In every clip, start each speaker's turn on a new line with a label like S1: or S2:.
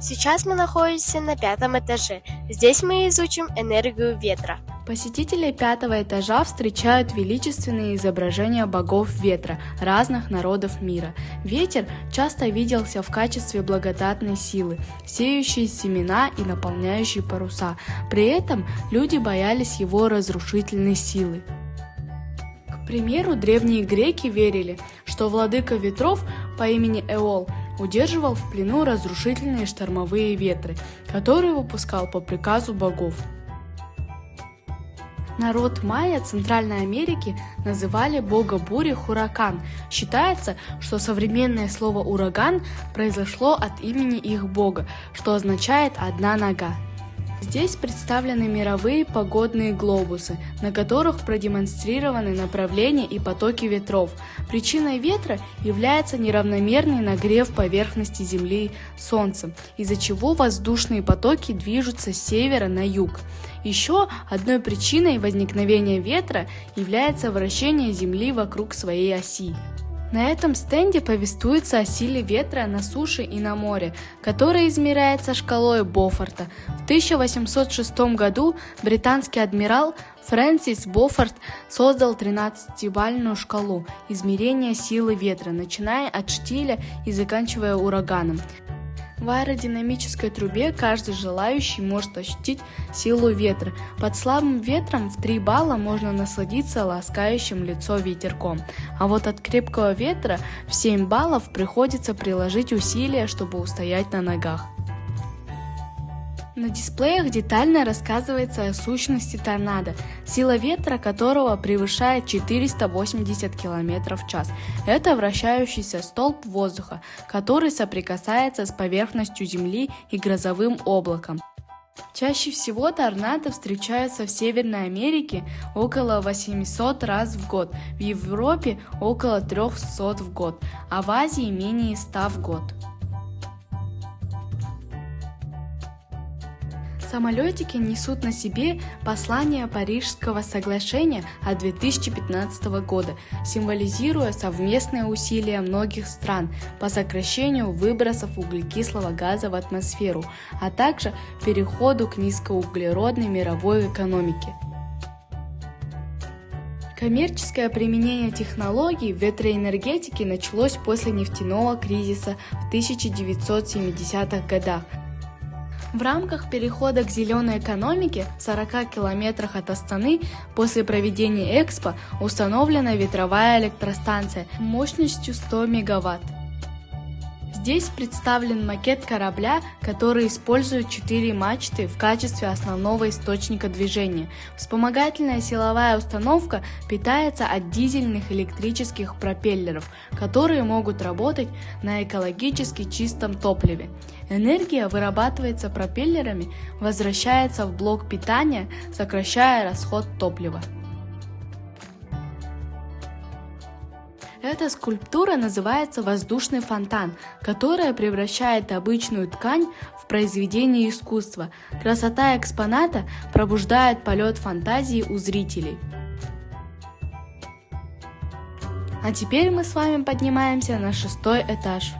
S1: Сейчас мы находимся на 5 этаже. Здесь мы изучим энергию ветра.
S2: Посетители 5 этажа встречают величественные изображения богов ветра разных народов мира. Ветер часто виделся в качестве благодатной силы, сеющей семена и наполняющей паруса. При этом люди боялись его разрушительной силы. К примеру, древние греки верили, что владыка ветров по имени Эол удерживал в плену разрушительные штормовые ветры, которые выпускал по приказу богов. Народ майя Центральной Америки называли бога бури Хуракан. Считается, что современное слово «ураган» произошло от имени их бога, что означает «одна нога». Здесь представлены мировые погодные глобусы, на которых продемонстрированы направления и потоки ветров. Причиной ветра является неравномерный нагрев поверхности Земли Солнцем, из-за чего воздушные потоки движутся с севера на юг. Еще одной причиной возникновения ветра является вращение Земли вокруг своей оси. На этом стенде повествуется о силе ветра на суше и на море, которая измеряется шкалой Бофорта. В 1806 году британский адмирал Фрэнсис Бофорт создал 13-бальную шкалу измерения силы ветра, начиная от штиля и заканчивая ураганом. В аэродинамической трубе каждый желающий может ощутить силу ветра. Под слабым ветром в 3 балла можно насладиться ласкающим лицо ветерком, а вот от крепкого ветра в 7 баллов приходится приложить усилия, чтобы устоять на ногах. На дисплеях детально рассказывается о сущности торнадо, сила ветра которого превышает 480 км в час. Это вращающийся столб воздуха, который соприкасается с поверхностью Земли и грозовым облаком. Чаще всего торнадо встречаются в Северной Америке около 800 раз в год, в Европе около 300 в год, а в Азии менее 100 в год. Самолетики несут на себе послание Парижского соглашения от 2015 года, символизируя совместные усилия многих стран по сокращению выбросов углекислого газа в атмосферу, а также переходу к низкоуглеродной мировой экономике. Коммерческое применение технологий в ветроэнергетике началось после нефтяного кризиса в 1970-х годах. В рамках перехода к зеленой экономике в 40 километрах от Астаны после проведения Экспо установлена ветровая электростанция мощностью 100 мегаватт. Здесь представлен макет корабля, который использует 4 мачты в качестве основного источника движения. Вспомогательная силовая установка питается от дизельных электрических пропеллеров, которые могут работать на экологически чистом топливе. Энергия вырабатывается пропеллерами, возвращается в блок питания, сокращая расход топлива. Эта скульптура называется «Воздушный фонтан», которая превращает обычную ткань в произведение искусства. Красота экспоната пробуждает полет фантазии у зрителей. А теперь мы с вами поднимаемся на 6-й этаж.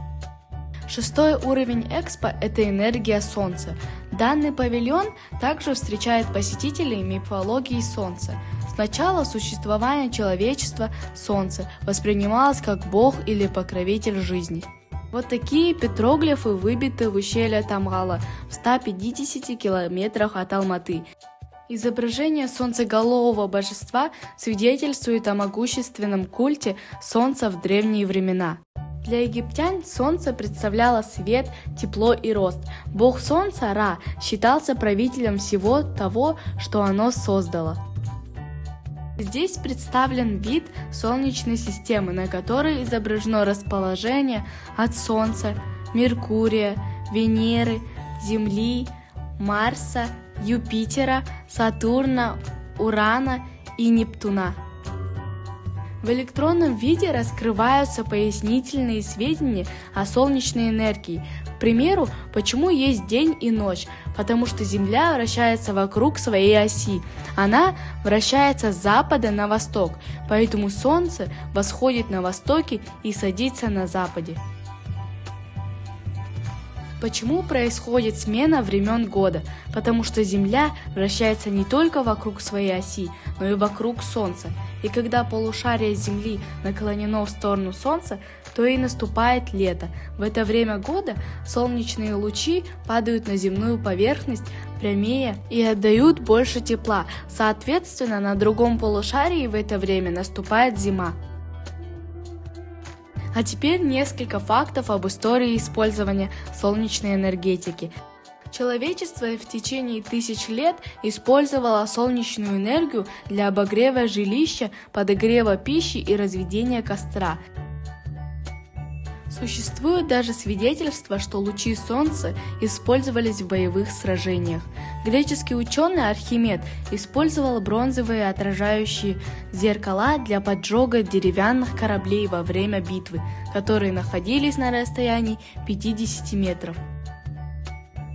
S2: 6-й уровень Экспо – это энергия Солнца. Данный павильон также встречает посетителей мифологии Солнца. С начала существования человечества Солнце воспринималось как бог или покровитель жизни. Вот такие петроглифы выбиты в ущелье Тамгала в 150 километрах от Алматы. Изображение солнцеголового божества свидетельствует о могущественном культе Солнца в древние времена. Для египтян Солнце представляло свет, тепло и рост. Бог Солнца Ра считался правителем всего того, что оно создало. Здесь представлен вид Солнечной системы, на которой изображено расположение от Солнца, Меркурия, Венеры, Земли, Марса, Юпитера, Сатурна, Урана и Нептуна. В электронном виде раскрываются пояснительные сведения о солнечной энергии. К примеру, почему есть день и ночь? Потому что Земля вращается вокруг своей оси. Она вращается с запада на восток, поэтому Солнце восходит на востоке и садится на западе. Почему происходит смена времен года? Потому что Земля вращается не только вокруг своей оси, но и вокруг Солнца. И когда полушарие Земли наклонено в сторону Солнца, то и наступает лето. В это время года солнечные лучи падают на земную поверхность прямее и отдают больше тепла. Соответственно, на другом полушарии в это время наступает зима. А теперь несколько фактов об истории использования солнечной энергетики. Человечество в течение тысяч лет использовало солнечную энергию для обогрева жилища, подогрева пищи и разведения костра. Существует даже свидетельство, что лучи солнца использовались в боевых сражениях. Греческий ученый Архимед использовал бронзовые отражающие зеркала для поджога деревянных кораблей во время битвы, которые находились на расстоянии 50 метров.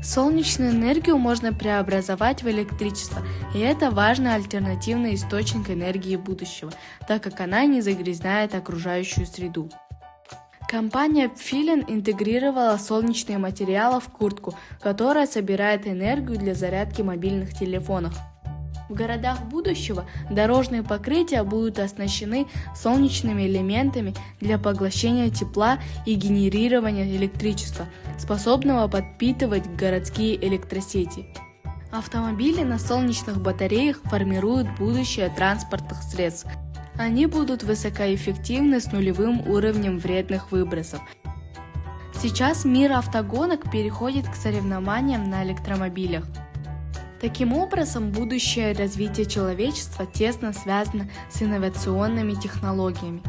S2: Солнечную энергию можно преобразовать в электричество, и это важный альтернативный источник энергии будущего, так как она не загрязняет окружающую среду. Компания Pfilin интегрировала солнечные материалы в куртку, которая собирает энергию для зарядки мобильных телефонов. В городах будущего дорожные покрытия будут оснащены солнечными элементами для поглощения тепла и генерирования электричества, способного подпитывать городские электросети. Автомобили на солнечных батареях формируют будущее транспортных средств. Они будут высокоэффективны с нулевым уровнем вредных выбросов. Сейчас мир автогонок переходит к соревнованиям на электромобилях. Таким образом, будущее развитие человечества тесно связано с инновационными технологиями.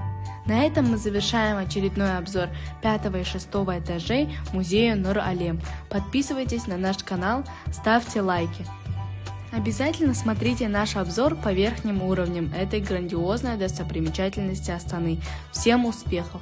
S2: На этом мы завершаем очередной обзор 5 и 6 этажей музея Нур-Алем. Подписывайтесь на наш канал, ставьте лайки. Обязательно смотрите наш обзор по верхним уровням этой грандиозной достопримечательности Астаны. Всем успехов!